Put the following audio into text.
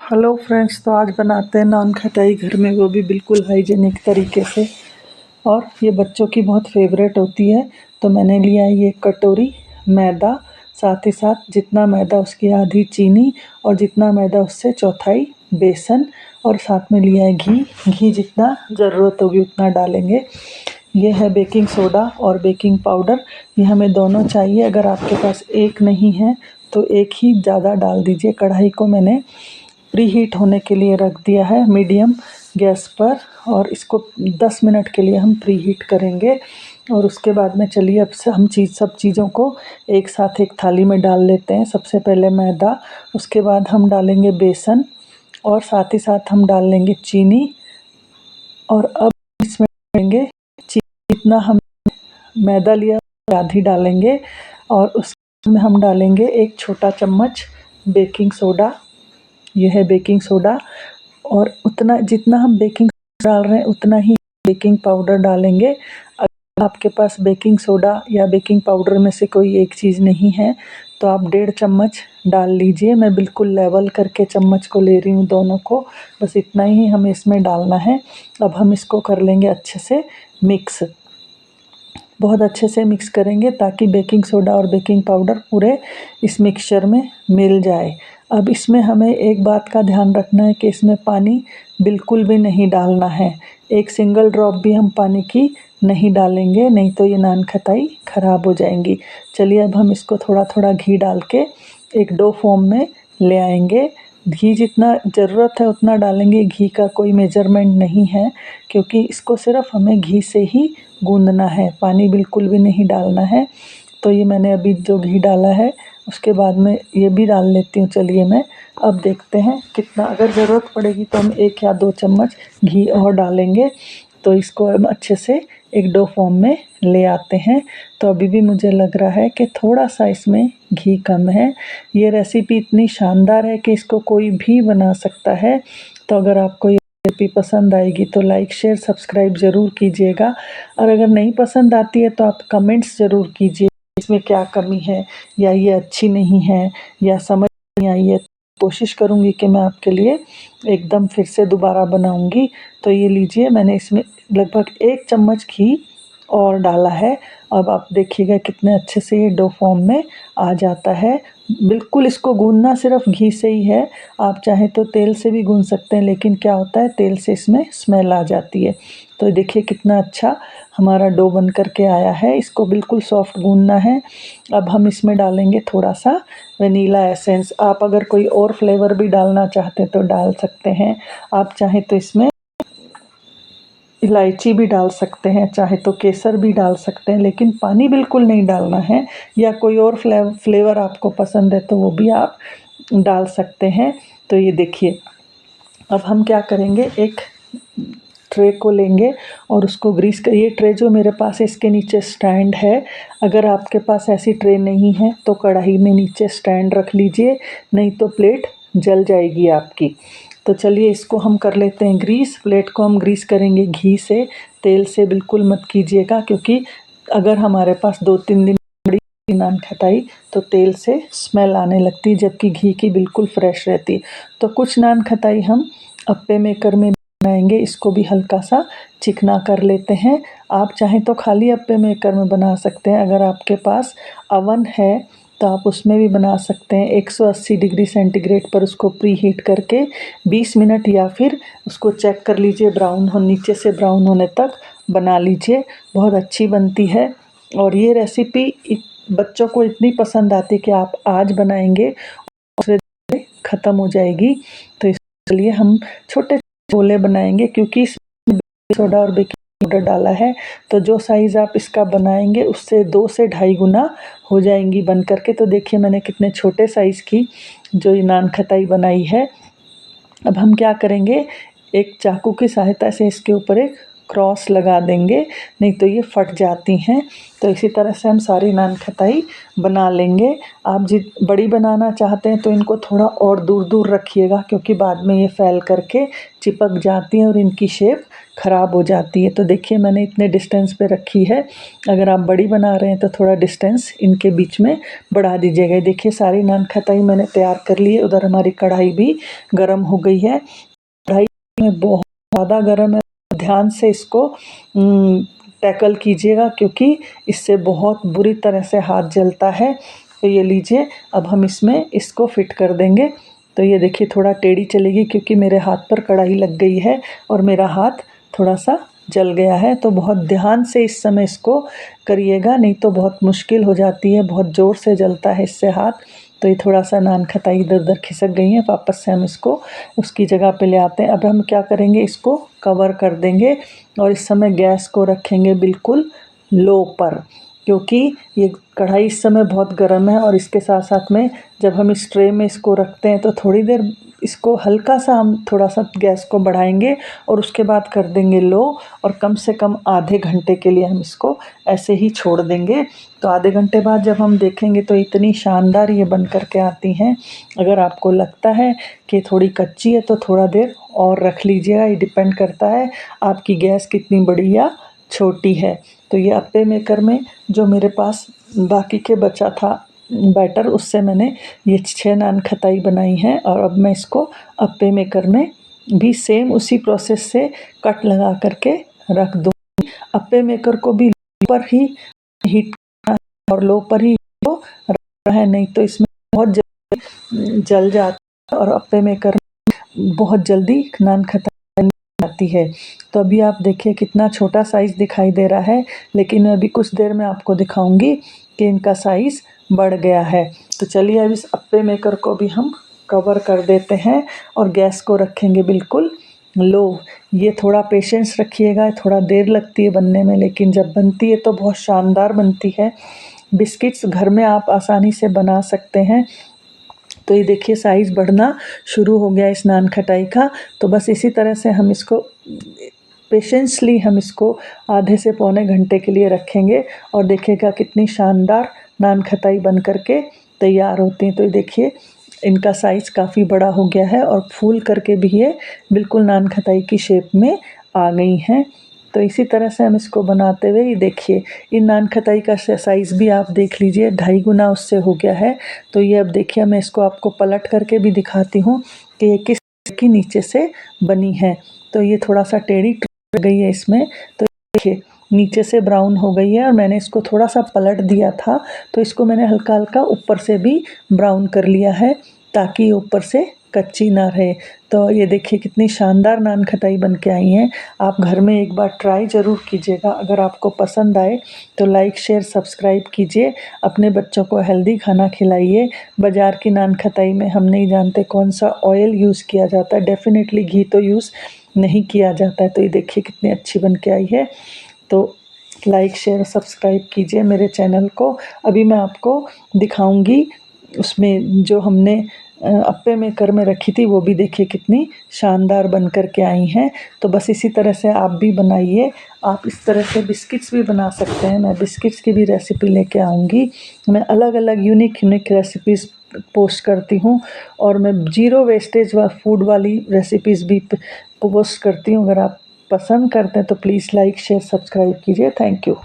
Hello friends, तो आज बनाते हैं नान खटाई घर में, वो भी बिल्कुल हाइजीनिक तरीके से। और ये बच्चों की बहुत फेवरेट होती है। तो मैंने लिया है ये कटोरी मैदा, साथ ही साथ जितना मैदा उसकी आधी चीनी और जितना मैदा उससे चौथाई बेसन, और साथ में लिया है घी। घी जितना ज़रूरत होगी उतना डालेंगे। ये है बेकिंग सोडा और बेकिंग पाउडर, ये हमें दोनों चाहिए। अगर आपके पास एक नहीं है तो एक ही ज़्यादा डाल दीजिए। कढ़ाई को मैंने प्री हीट होने के लिए रख दिया है मीडियम गैस पर, और इसको 10 मिनट के लिए हम प्री हीट करेंगे। और उसके बाद में चलिए अब से हम सब चीज़ों को एक साथ एक थाली में डाल लेते हैं। सबसे पहले मैदा, उसके बाद हम डालेंगे बेसन, और साथ ही साथ हम डाल लेंगे चीनी। और अब इसमें डालेंगे जितना हम मैदा लिया आधी डालेंगे, और उसमें हम डालेंगे एक छोटा चम्मच बेकिंग सोडा। यह है बेकिंग सोडा, और उतना जितना हम बेकिंग डाल रहे हैं उतना ही बेकिंग पाउडर डालेंगे। अगर आपके पास बेकिंग सोडा या बेकिंग पाउडर में से कोई एक चीज़ नहीं है तो आप 1.5 चम्मच डाल लीजिए। मैं बिल्कुल लेवल करके चम्मच को ले रही हूँ दोनों को, बस इतना ही हमें इसमें डालना है। अब हम इसको कर लेंगे अच्छे से मिक्स, बहुत अच्छे से मिक्स करेंगे ताकि बेकिंग सोडा और बेकिंग पाउडर पूरे इस मिक्सचर में मिल जाए। अब इसमें हमें एक बात का ध्यान रखना है कि इसमें पानी बिल्कुल भी नहीं डालना है। एक सिंगल ड्रॉप भी हम पानी की नहीं डालेंगे, नहीं तो ये नान खटाई ख़राब हो जाएंगी। चलिए अब हम इसको थोड़ा थोड़ा घी डाल के एक डो फॉर्म में ले आएंगे। घी जितना ज़रूरत है उतना डालेंगे, घी का कोई मेजरमेंट नहीं है, क्योंकि इसको सिर्फ हमें घी से ही गूंदना है, पानी बिल्कुल भी नहीं डालना है। तो ये मैंने अभी जो घी डाला है उसके बाद में ये भी डाल लेती हूँ। चलिए मैं अब देखते हैं कितना, अगर ज़रूरत पड़ेगी तो हम 1 या 2 चम्मच घी और डालेंगे। तो इसको हम अच्छे से एक डो फॉर्म में ले आते हैं। तो अभी भी मुझे लग रहा है कि थोड़ा सा इसमें घी कम है। ये रेसिपी इतनी शानदार है कि इसको कोई भी बना सकता है। तो अगर आपको ये रेसिपी पसंद आएगी तो लाइक शेयर सब्सक्राइब ज़रूर कीजिएगा, और अगर नहीं पसंद आती है तो आप कमेंट्स ज़रूर कीजिए इसमें क्या कमी है, या ये अच्छी नहीं है, या समझ नहीं आई है। कोशिश करूँगी कि मैं आपके लिए एकदम फिर से दोबारा बनाऊँगी। तो ये लीजिए, मैंने इसमें लगभग 1 चम्मच घी और डाला है। अब आप देखिएगा कितने अच्छे से ये डो फॉर्म में आ जाता है। बिल्कुल इसको गूँधना सिर्फ घी से ही है, आप चाहें तो तेल से भी गूँध सकते हैं, लेकिन क्या होता है तेल से इसमें स्मेल आ जाती है। तो देखिए कितना अच्छा हमारा डो बन कर के आया है। इसको बिल्कुल सॉफ्ट गूँधना है। अब हम इसमें डालेंगे थोड़ा सा वनीला एसेंस। आप अगर कोई और फ्लेवर भी डालना चाहते हैं तो डाल सकते हैं। आप चाहें तो इसमें इलायची भी डाल सकते हैं, चाहे तो केसर भी डाल सकते हैं, लेकिन पानी बिल्कुल नहीं डालना है। या कोई और फ्लेवर आपको पसंद है तो वो भी आप डाल सकते हैं। तो ये देखिए, अब हम क्या करेंगे, एक ट्रे को लेंगे और उसको ग्रीस कर, ये ट्रे जो मेरे पास है इसके नीचे स्टैंड है। अगर आपके पास ऐसी ट्रे नहीं है तो कढ़ाई में नीचे स्टैंड रख लीजिए, नहीं तो प्लेट जल जाएगी आपकी। तो चलिए इसको हम कर लेते हैं ग्रीस। प्लेट को हम ग्रीस करेंगे घी से, तेल से बिल्कुल मत कीजिएगा, क्योंकि अगर हमारे पास 2-3 दिन नान खटाई तो तेल से स्मेल आने लगती है, जबकि घी की बिल्कुल फ्रेश रहती है। तो कुछ नान खटाई हम अप्पे मेकर में बनाएंगे, इसको भी हल्का सा चिकना कर लेते हैं। आप चाहें तो खाली अप्पे मेकर में बना सकते हैं। अगर आपके पास अवन है तो आप उसमें भी बना सकते हैं। 180 डिग्री सेंटीग्रेड पर उसको प्री हीट करके 20 मिनट, या फिर उसको चेक कर लीजिए ब्राउन हो, नीचे से ब्राउन होने तक बना लीजिए, बहुत अच्छी बनती है। और ये रेसिपी बच्चों को इतनी पसंद आती है कि आप आज बनाएंगे दूसरे दिन ख़त्म हो जाएगी। तो इसलिए हम छोटे गोले बनाएंगे, क्योंकि इसमें बेकिंग सोडा और बेकिंग पाउडर डाला है। तो जो साइज़ आप इसका बनाएंगे उससे 2 से ढाई गुना हो जाएंगी बन करके। तो देखिए मैंने कितने छोटे साइज़ की जो ये नान खटाई बनाई है। अब हम क्या करेंगे, एक चाकू की सहायता से इसके ऊपर एक क्रॉस लगा देंगे, नहीं तो ये फट जाती हैं। तो इसी तरह से हम सारी नान खटाई बना लेंगे। आप बड़ी बनाना चाहते हैं तो इनको थोड़ा और दूर दूर रखिएगा, क्योंकि बाद में ये फैल करके चिपक जाती हैं और इनकी शेप ख़राब हो जाती है। तो देखिए मैंने इतने डिस्टेंस पे रखी है। अगर आप बड़ी बना रहे हैं तो थोड़ा डिस्टेंस इनके बीच में बढ़ा दीजिएगा। देखिए सारी नान खटाई मैंने तैयार कर ली है। उधर हमारी कढ़ाई भी गर्म हो गई है। कढ़ाई में बहुत ज़्यादा गर्म है, ध्यान से इसको टैकल कीजिएगा, क्योंकि इससे बहुत बुरी तरह से हाथ जलता है। तो ये लीजिए, अब हम इसमें इसको फिट कर देंगे। तो ये देखिए थोड़ा टेढ़ी चलेगी, क्योंकि मेरे हाथ पर कढ़ाई लग गई है और मेरा हाथ थोड़ा सा जल गया है। तो बहुत ध्यान से इस समय इसको करिएगा, नहीं तो बहुत मुश्किल हो जाती है, बहुत ज़ोर से जलता है इससे हाथ। तो ये थोड़ा सा नान खटाई इधर उधर खिसक गई है, वापस से हम इसको उसकी जगह पे ले आते हैं। अब हम क्या करेंगे, इसको कवर कर देंगे और इस समय गैस को रखेंगे बिल्कुल लो पर, क्योंकि ये कढ़ाई इस समय बहुत गर्म है। और इसके साथ साथ में जब हम इस ट्रे में इसको रखते हैं तो थोड़ी देर इसको हल्का सा हम थोड़ा सा गैस को बढ़ाएंगे और उसके बाद कर देंगे लो, और कम से कम आधे घंटे के लिए हम इसको ऐसे ही छोड़ देंगे। तो आधे घंटे बाद जब हम देखेंगे तो इतनी शानदार ये बन कर के आती हैं। अगर आपको लगता है कि थोड़ी कच्ची है तो थोड़ा देर और रख लीजिएगा, ये डिपेंड करता है आपकी गैस कितनी बड़ी या छोटी है। तो ये अप्पे मेकर में जो मेरे पास बाकी के बचा था बैटर, उससे मैंने ये 6 नान खटाई बनाई हैं। और अब मैं इसको अप्पे मेकर में भी सेम उसी प्रोसेस से कट लगा करके रख दूँगी। अप्पे मेकर को भी लो पर ही हीट करना है और लो पर ही इसको रखना है, नहीं तो इसमें बहुत जल्दी जल जाता है और अप्पे मेकर में बहुत जल्दी नान खटाई आती है। तो अभी आप देखिए कितना छोटा साइज़ दिखाई दे रहा है, लेकिन अभी कुछ देर में आपको दिखाऊंगी कि इनका साइज़ बढ़ गया है। तो चलिए अब इस अप्पे मेकर को भी हम कवर कर देते हैं और गैस को रखेंगे बिल्कुल लो। ये थोड़ा पेशेंस रखिएगा, थोड़ा देर लगती है बनने में, लेकिन जब बनती है तो बहुत शानदार बनती है। बिस्किट्स घर में आप आसानी से बना सकते हैं। तो ये देखिए साइज़ बढ़ना शुरू हो गया इस नान खटाई का। तो बस इसी तरह से हम इसको पेशेंसली हम इसको आधे से पौने घंटे के लिए रखेंगे और देखिएगा कितनी शानदार नान खटाई बन करके तैयार होती हैं। तो ये देखिए इनका साइज़ काफ़ी बड़ा हो गया है और फूल करके भी ये बिल्कुल नान खटाई की शेप में आ गई हैं। तो इसी तरह से हम इसको बनाते हुए ये देखिए इन नान खटाई का साइज़ भी आप देख लीजिए 2.5 गुना उससे हो गया है। तो ये अब देखिए मैं इसको आपको पलट करके भी दिखाती हूँ कि ये किस की नीचे से बनी है। तो ये थोड़ा सा टेढ़ी गई है इसमें। तो देखिए नीचे से ब्राउन हो गई है और मैंने इसको थोड़ा सा पलट दिया था, तो इसको मैंने हल्का हल्का ऊपर से भी ब्राउन कर लिया है ताकि ऊपर से कच्ची ना रहे। तो ये देखिए कितनी शानदार नान खटाई बन के आई हैं। आप घर में एक बार ट्राई ज़रूर कीजिएगा। अगर आपको पसंद आए तो लाइक शेयर सब्सक्राइब कीजिए। अपने बच्चों को हेल्दी खाना खिलाइए। बाज़ार की नान खटाई में हम नहीं जानते कौन सा ऑयल यूज़ किया जाता है, डेफ़िनेटली घी तो यूज़ नहीं किया जाता है। तो ये देखिए कितनी अच्छी बन के आई है। तो लाइक शेयर सब्सक्राइब कीजिए मेरे चैनल को। अभी मैं आपको दिखाऊंगी उसमें जो हमने अप्पे मेकर में रखी थी, वो भी देखिए कितनी शानदार बन कर के आई हैं। तो बस इसी तरह से आप भी बनाइए। आप इस तरह से बिस्किट्स भी बना सकते हैं। मैं बिस्किट्स की भी रेसिपी लेके आऊँगी। मैं अलग अलग यूनिक रेसिपीज़ पोस्ट करती हूँ और मैं ज़ीरो वेस्टेज व फूड वाली रेसिपीज़ भी पोस्ट करती हूँ। अगर आप पसंद करते हैं तो प्लीज़ लाइक शेयर सब्सक्राइब कीजिए। Thank you.